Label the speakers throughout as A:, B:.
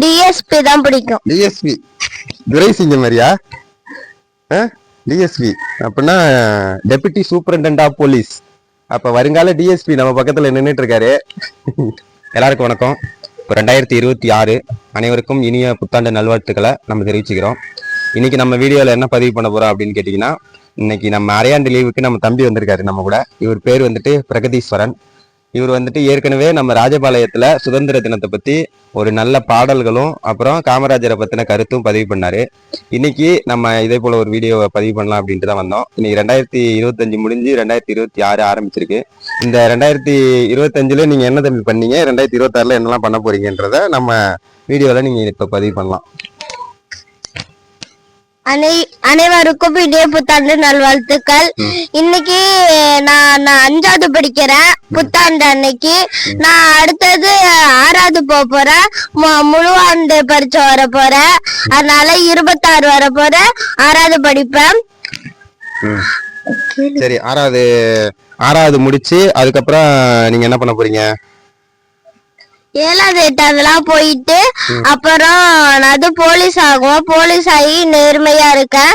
A: DSP தான் பிடிக்கும்.
B: DSP துரை சிங்கம் மாதிரியா? டிஎஸ்பி அப்படின்னா டெபுட்டி சூப்பரிண்டென்ட் ஆஃப் போலீஸ். அப்ப வருங்கால டிஎஸ்பி நம்ம பக்கத்துல நின்றுட்டு இருக்காரு. எல்லாருக்கும் வணக்கம். இப்போ 2026 அனைவருக்கும் இனிய புத்தாண்டு நல்வாழ்த்துக்களை நம்ம தெரிவிச்சுக்கிறோம். இன்னைக்கு நம்ம வீடியோல என்ன பதிவு பண்ண போறோம் அப்படின்னு கேட்டீங்கன்னா, இன்னைக்கு நம்ம அரையாண்டு லீவுக்கு நம்ம தம்பி வந்திருக்காரு நம்ம கூட. இவர் பேர் வந்துட்டு பிரகதீஸ்வரன். இவர் வந்துட்டு ஏற்கனவே நம்ம ராஜபாளையத்துல சுதந்திர தினத்தை பத்தி ஒரு நல்ல பாடல்களும் அப்புறம் காமராஜரை பத்தின கருத்தும் பதிவு பண்ணாரு. இன்னைக்கு நம்ம இதே போல ஒரு வீடியோவை பதிவு பண்ணலாம் அப்படின்ட்டு தான் வந்தோம். இன்னைக்கு 2025 முடிஞ்சு 2026 ஆரம்பிச்சிருக்கு. இந்த 2025ல நீங்க என்ன தம்பி பண்ணீங்க, 2026ல என்னெல்லாம் பண்ண போறீங்கன்றத நம்ம வீடியோல நீங்க இப்ப பதிவு பண்ணலாம்.
A: அனைவருக்கும் இனிய புத்தாண்டு நல்வாழ்த்துக்கள். இன்னைக்கு நான் 5வது படிக்கிறேன். புத்தாண்டு அன்னைக்கு நான் அடுத்தது 6வது போறேன். முழு ஆண்டு பரீட்சை வர போறேன். அதனால 26 வர போறேன். 6வது படிப்பேன்.
B: சரி, 6வது முடிச்சு அதுக்கப்புறம் நீங்க என்ன பண்ண போறீங்க?
A: 7வது 8வதுலாம் போயிட்டு அப்புறம் அது போலீஸ் ஆகும். போலீஸ் ஆகி நேர்மையா இருக்கேன்.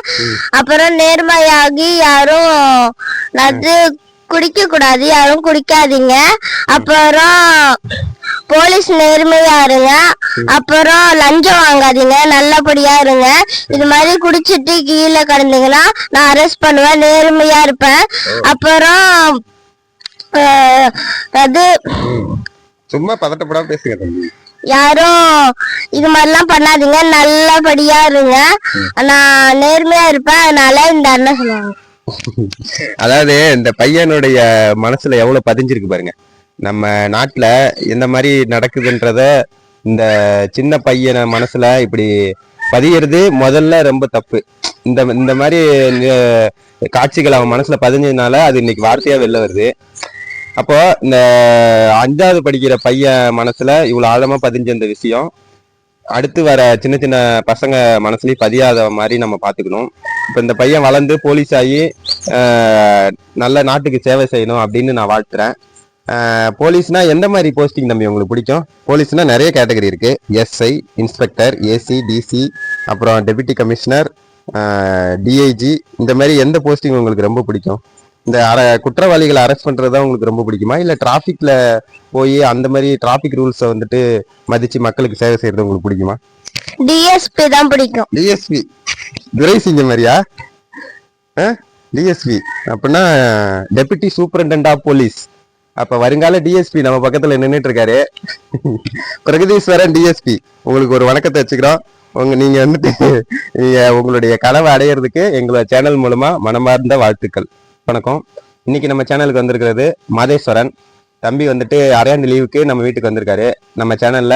A: அப்புறம் நேர்மையாகி யாரும் அது குடிக்க கூடாது, யாரும் குடிக்காதீங்க. அப்புறம் போலீஸ் நேர்மையா இருங்க. அப்புறம் லஞ்சம் வாங்காதீங்க, நல்லபடியா இருங்க. இது மாதிரி குடிச்சிட்டு கீழே கிடந்தீங்கன்னா நான் அரெஸ்ட் பண்ணுவேன். நேர்மையா இருப்பேன். அப்புறம் அது
B: சும்மா பதட்டப்படாம பேசுங்க தம்பி.
A: யாரும் இது மாதிரிலாம் பண்ணாதீங்க, நல்லபடியா இருங்க. நான் நேர்மையா இருப்பேன். அதனால இந்த அண்ணன் சொல்லுவாங்க.
B: அதாவது இந்த பையனுடைய மனசுல எவ்வளவு பதிஞ்சிருக்கு பாருங்க. நம்ம நாட்டுல எந்த மாதிரி நடக்குதுன்றத இந்த சின்ன பையன மனசுல இப்படி பதியறது முதல்ல ரொம்ப தப்பு. இந்த மாதிரி காட்சிகள் அவன் மனசுல பதிஞ்சதுனால அது இன்னைக்கு வார்த்தையா வெளில வருது. அப்போ இந்த 5வது படிக்கிற பையன் மனசுல இவ்வளவு ஆழமா பதிஞ்ச இந்த விஷயம் அடுத்து வர சின்ன சின்ன பசங்க மனசுலயும் பதியாத மாதிரி நம்ம பாத்துக்கணும். இப்ப இந்த பையன் வளர்ந்து போலீஸ் ஆகி நல்ல நாட்டுக்கு சேவை செய்யணும் அப்படின்னு நான் வாழ்த்துறேன். போலீஸ்னா எந்த மாதிரி போஸ்டிங் தம்பி உங்களுக்கு பிடிக்கும்? போலீஸ்னா நிறைய கேட்டகரி இருக்கு. எஸ்ஐ, இன்ஸ்பெக்டர், ஏசி, டிசி, அப்புறம் டெபுட்டி கமிஷனர், டிஐஜி, இந்த மாதிரி எந்த போஸ்டிங் உங்களுக்கு ரொம்ப பிடிக்கும்? இந்த குற்றவாளிகளை அரெஸ்ட் பண்றதுதான் உங்களுக்கு ரொம்ப பிடிக்குமா, இல்ல டிராபிக்ல போய் அந்த மாதிரி டிராபிக் ரூல்ஸை வந்துட்டு மதிச்சு மக்களுக்கு சேவை செய்யறது உங்களுக்கு பிடிக்குமா?
A: டிஎஸ்பி தான் பிடிக்கும்.
B: டிஎஸ்பி துரை சிங்கம் மாதிரியா? டிஎஸ்பி அப்படின்னா டெபுட்டி சூப்பரிண்டென்ட் ஆஃப் போலீஸ். அப்ப வருங்கால டிஎஸ்பி நம்ம பக்கத்துல நின்றுட்டு இருக்காரு. பிரகதீஸ்வரன் டிஎஸ்பி, உங்களுக்கு ஒரு வணக்கத்தை வச்சுக்கிறோம். நீங்க வந்துட்டு உங்களுடைய கனவை அடையிறதுக்கு எங்களோட சேனல் மூலமா மனமார்ந்த வாழ்த்துக்கள். வணக்கம். இன்னைக்கு நம்ம சேனலுக்கு வந்திருக்கிறது மாதேஸ்வரன் தம்பி. வந்துட்டு அரையாண்டு லீவுக்கு நம்ம வீட்டுக்கு வந்திருக்காரு. நம்ம சேனல்ல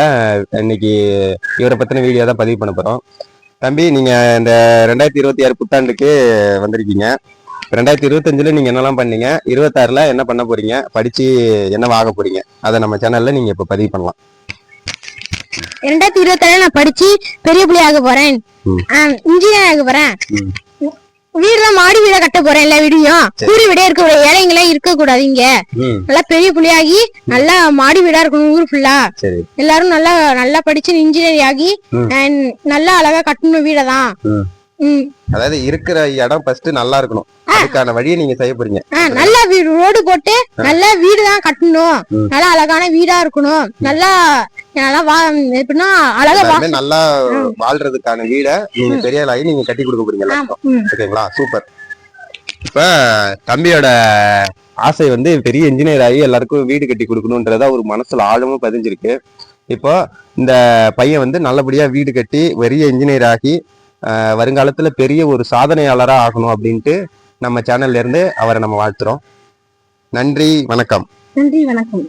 B: இன்னைக்கு இவரை பத்தின வீடியோ தான் பதிவு பண்ண போறோம். தம்பி, நீங்க இந்த 2026 புத்தாண்டுக்கு வந்திருக்கீங்க. 2025ல நீங்க என்னெல்லாம் பண்ணீங்க, 26ல என்ன பண்ண போறீங்க, படிச்சு என்ன ஆக போறீங்க, அதை நம்ம சேனல்ல நீங்க இப்ப பதிவு பண்ணலாம்.
A: 2026 நான் படிச்சு பெரிய புள்ளி ஆக போறேன். இன்ஜினியர் ஆக போறேன். வீடுலாம் மாடி வீடா கட்ட போறேன். எல்லா வீடையும் கூறி வீடே இருக்க கூடாது, ஏழைங்களா இருக்க கூடாது. இங்க நல்லா பெரிய புள்ளியாகி நல்லா மாடி வீடா இருக்கணும். ஊர் ஃபுல்லா எல்லாரும் நல்லா நல்லா படிச்சு இன்ஜினியர் ஆகி நல்லா அழகா கட்டணும் வீடதான்.
B: அதாவது இருக்கிற இடம் ஃபர்ஸ்ட் நல்லா இருக்கணும். அதுக்கான வழியை நீங்க செய்ய போறீங்க.
A: நல்லா வீடு ரோடு போட்டு நல்ல வீடுதான் கட்டணும். நல்லா அழகான வீடா இருக்கணும். நல்லா எப்படின்னா அழகா
B: நல்லா வாழ்றதுக்கான வீட நீங்க பெரிய ஆகி நீங்க கட்டி கொடுக்க போறீங்க. ஓகேங்களா? சூப்பர். இப்ப தம்பியோட ஆசை வந்து பெரிய இன்ஜினியர் ஆகி எல்லாருக்கும் வீடு கட்டி கொடுக்கணும்ன்றதா ஒரு மனசுல ஆழமா பதிஞ்சிருக்கு. இப்போ இந்த பையன் வந்து நல்லபடியா வீடு கட்டி பெரிய இன்ஜினியர் ஆகி வருங்காலத்துல பெரிய ஒரு சாதனையாளரா ஆகணும் அப்படின்ட்டு நம்ம சேனல்ல இருந்து அவரை நம்ம வாழ்த்துறோம். நன்றி, வணக்கம்.
A: நன்றி, வணக்கம்.